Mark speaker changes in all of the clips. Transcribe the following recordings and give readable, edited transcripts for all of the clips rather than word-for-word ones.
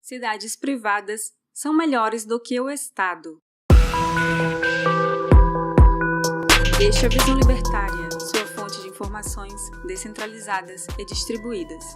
Speaker 1: Cidades privadas são melhores do que o Estado. Este é a Visão Libertária, sua fonte de informações descentralizadas e distribuídas.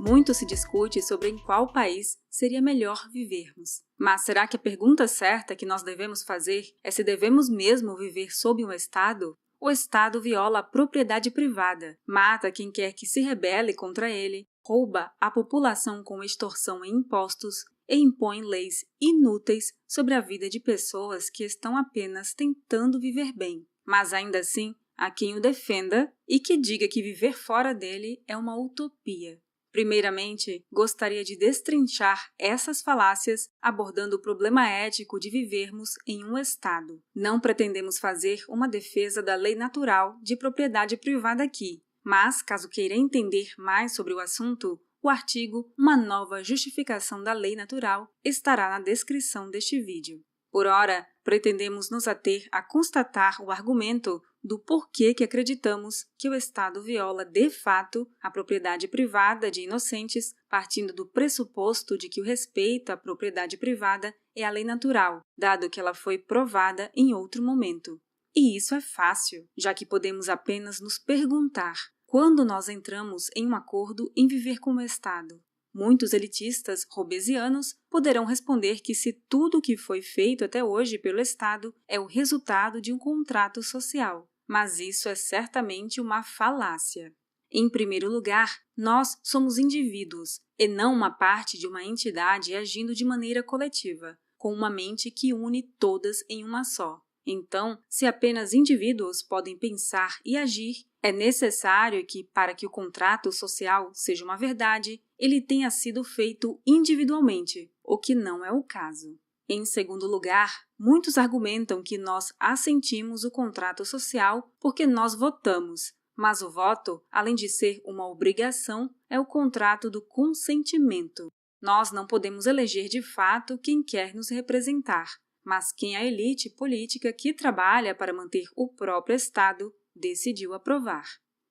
Speaker 1: Muito se discute sobre em qual país seria melhor vivermos. Mas será que a pergunta certa que nós devemos fazer é se devemos mesmo viver sob um Estado? O Estado viola a propriedade privada, mata quem quer que se rebele contra ele, rouba a população com extorsão e impostos e impõe leis inúteis sobre a vida de pessoas que estão apenas tentando viver bem. Mas ainda assim, há quem o defenda e que diga que viver fora dele é uma utopia. Primeiramente, gostaria de destrinchar essas falácias abordando o problema ético de vivermos em um Estado. Não pretendemos fazer uma defesa da lei natural de propriedade privada aqui, mas, caso queira entender mais sobre o assunto, o artigo Uma Nova Justificação da Lei Natural estará na descrição deste vídeo. Por ora, pretendemos nos ater a constatar o argumento do porquê que acreditamos que o Estado viola de fato a propriedade privada de inocentes, partindo do pressuposto de que o respeito à propriedade privada é a lei natural, dado que ela foi provada em outro momento. E isso é fácil, já que podemos apenas nos perguntar quando nós entramos em um acordo em viver com o Estado. Muitos elitistas robesianos poderão responder que se tudo o que foi feito até hoje pelo Estado é o resultado de um contrato social. Mas isso é certamente uma falácia. Em primeiro lugar, nós somos indivíduos, e não uma parte de uma entidade agindo de maneira coletiva, com uma mente que une todas em uma só. Então, se apenas indivíduos podem pensar e agir, é necessário que, para que o contrato social seja uma verdade, ele tenha sido feito individualmente, o que não é o caso. Em segundo lugar, muitos argumentam que nós assentimos o contrato social porque nós votamos, mas o voto, além de ser uma obrigação, é o contrato do consentimento. Nós não podemos eleger de fato quem quer nos representar, mas quem a elite política que trabalha para manter o próprio Estado decidiu aprovar.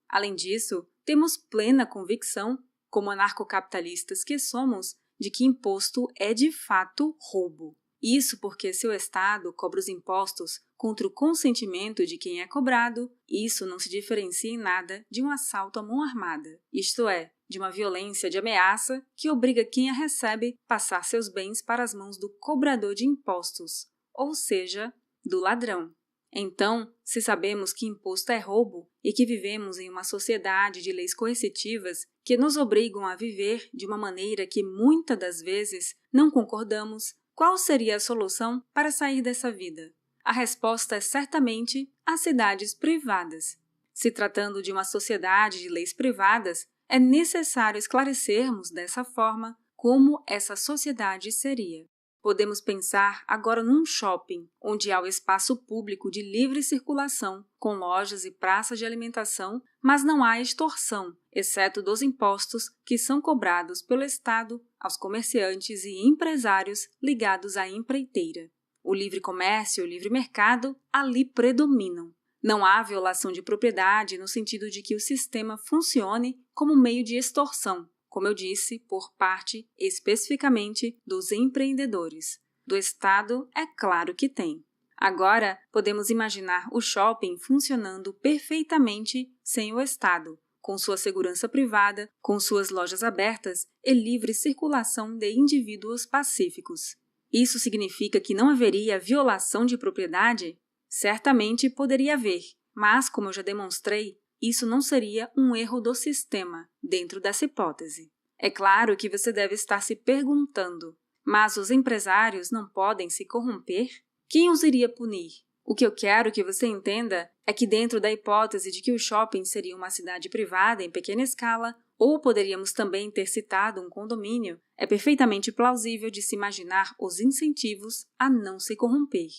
Speaker 1: Além disso, temos plena convicção, como anarcocapitalistas que somos, de que imposto é de fato roubo. Isso porque se o Estado cobra os impostos contra o consentimento de quem é cobrado, isso não se diferencia em nada de um assalto à mão armada, isto é, de uma violência de ameaça que obriga quem a recebe a passar seus bens para as mãos do cobrador de impostos, ou seja, do ladrão. Então, se sabemos que imposto é roubo e que vivemos em uma sociedade de leis coercitivas que nos obrigam a viver de uma maneira que muitas das vezes não concordamos, qual seria a solução para sair dessa vida? A resposta é certamente as cidades privadas. Se tratando de uma sociedade de leis privadas, é necessário esclarecermos dessa forma como essa sociedade seria. Podemos pensar agora num shopping, onde há o espaço público de livre circulação, com lojas e praças de alimentação, mas não há extorsão, exceto dos impostos que são cobrados pelo Estado aos comerciantes e empresários ligados à empreiteira. O livre comércio e o livre mercado ali predominam. Não há violação de propriedade no sentido de que o sistema funcione como meio de extorsão, como eu disse, por parte especificamente dos empreendedores. Do Estado, é claro que tem. Agora, podemos imaginar o shopping funcionando perfeitamente sem o Estado, com sua segurança privada, com suas lojas abertas e livre circulação de indivíduos pacíficos. Isso significa que não haveria violação de propriedade? Certamente poderia haver, mas, como eu já demonstrei, isso não seria um erro do sistema, dentro dessa hipótese. É claro que você deve estar se perguntando, mas os empresários não podem se corromper? Quem os iria punir? O que eu quero que você entenda é que dentro da hipótese de que o shopping seria uma cidade privada em pequena escala, ou poderíamos também ter citado um condomínio, é perfeitamente plausível de se imaginar os incentivos a não se corromper.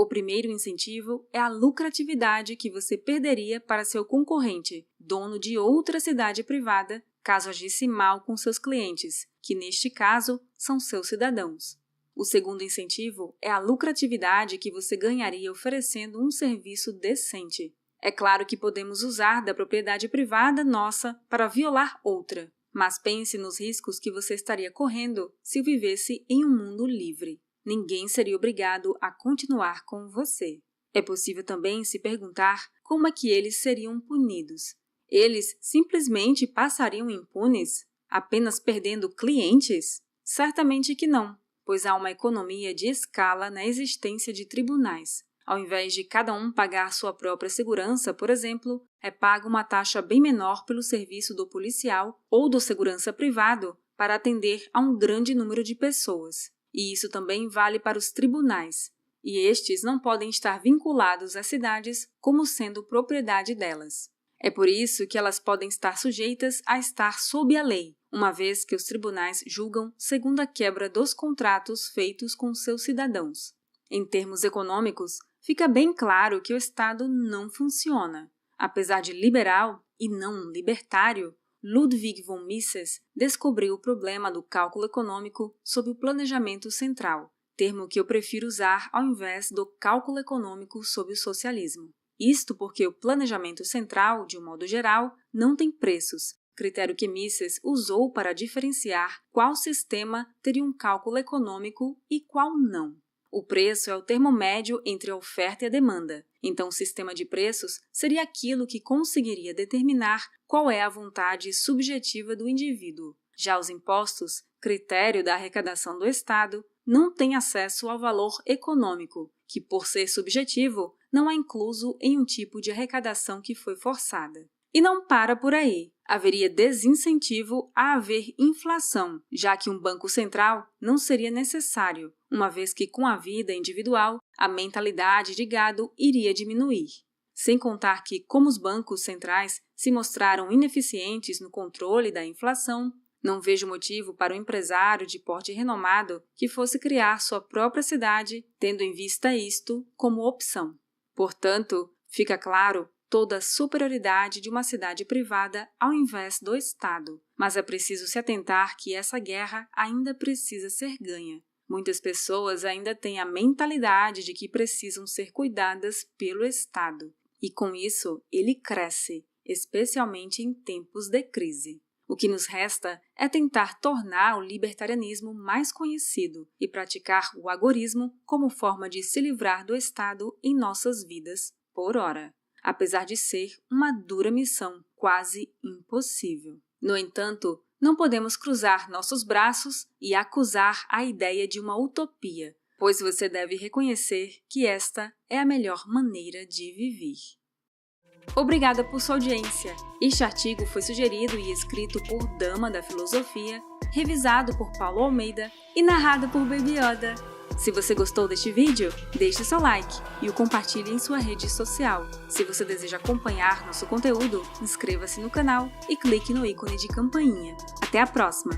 Speaker 1: O primeiro incentivo é a lucratividade que você perderia para seu concorrente, dono de outra cidade privada, caso agisse mal com seus clientes, que neste caso são seus cidadãos. O segundo incentivo é a lucratividade que você ganharia oferecendo um serviço decente. É claro que podemos usar da propriedade privada nossa para violar outra. mas pense nos riscos que você estaria correndo se vivesse em um mundo livre. Ninguém seria obrigado a continuar com você. É possível também se perguntar como é que eles seriam punidos. Eles simplesmente passariam impunes, apenas perdendo clientes? Certamente que não, pois há uma economia de escala na existência de tribunais. Ao invés de cada um pagar sua própria segurança, por exemplo, é paga uma taxa bem menor pelo serviço do policial ou do segurança privado para atender a um grande número de pessoas. E isso também vale para os tribunais. E estes não podem estar vinculados às cidades como sendo propriedade delas. É por isso que elas podem estar sujeitas a estar sob a lei, uma vez que os tribunais julgam segundo a quebra dos contratos feitos com seus cidadãos. Em termos econômicos, fica bem claro que o Estado não funciona. Apesar de liberal e não libertário, Ludwig von Mises descobriu o problema do cálculo econômico sob o planejamento central, termo que eu prefiro usar ao invés do cálculo econômico sob o socialismo. Isto porque o planejamento central, de um modo geral, não tem preços, critério que Mises usou para diferenciar qual sistema teria um cálculo econômico e qual não. O preço é o termo médio entre a oferta e a demanda, então o sistema de preços seria aquilo que conseguiria determinar qual é a vontade subjetiva do indivíduo. Já os impostos, critério da arrecadação do Estado, não têm acesso ao valor econômico, que, por ser subjetivo, não é incluso em um tipo de arrecadação que foi forçada. E não para por aí. Haveria desincentivo a haver inflação, já que um banco central não seria necessário, uma vez que com a vida individual, a mentalidade de gado iria diminuir. Sem contar que, como os bancos centrais se mostraram ineficientes no controle da inflação, não vejo motivo para um empresário de porte renomado que fosse criar sua própria cidade, tendo em vista isto como opção. Portanto, fica claro toda a superioridade de uma cidade privada ao invés do Estado. Mas é preciso se atentar que essa guerra ainda precisa ser ganha. Muitas pessoas ainda têm a mentalidade de que precisam ser cuidadas pelo Estado. E com isso, ele cresce, especialmente em tempos de crise. O que nos resta é tentar tornar o libertarianismo mais conhecido e praticar o agorismo como forma de se livrar do Estado em nossas vidas, por ora. Apesar de ser uma dura missão, quase impossível. No entanto, não podemos cruzar nossos braços e acusar a ideia de uma utopia, pois você deve reconhecer que esta é a melhor maneira de viver. Obrigada por sua audiência. Este artigo foi sugerido e escrito por Dama da Filosofia, revisado por Paulo Almeida e narrado por Baby Yoda. Se você gostou deste vídeo, deixe seu like e o compartilhe em sua rede social. Se você deseja acompanhar nosso conteúdo, inscreva-se no canal e clique no ícone de campainha. Até a próxima!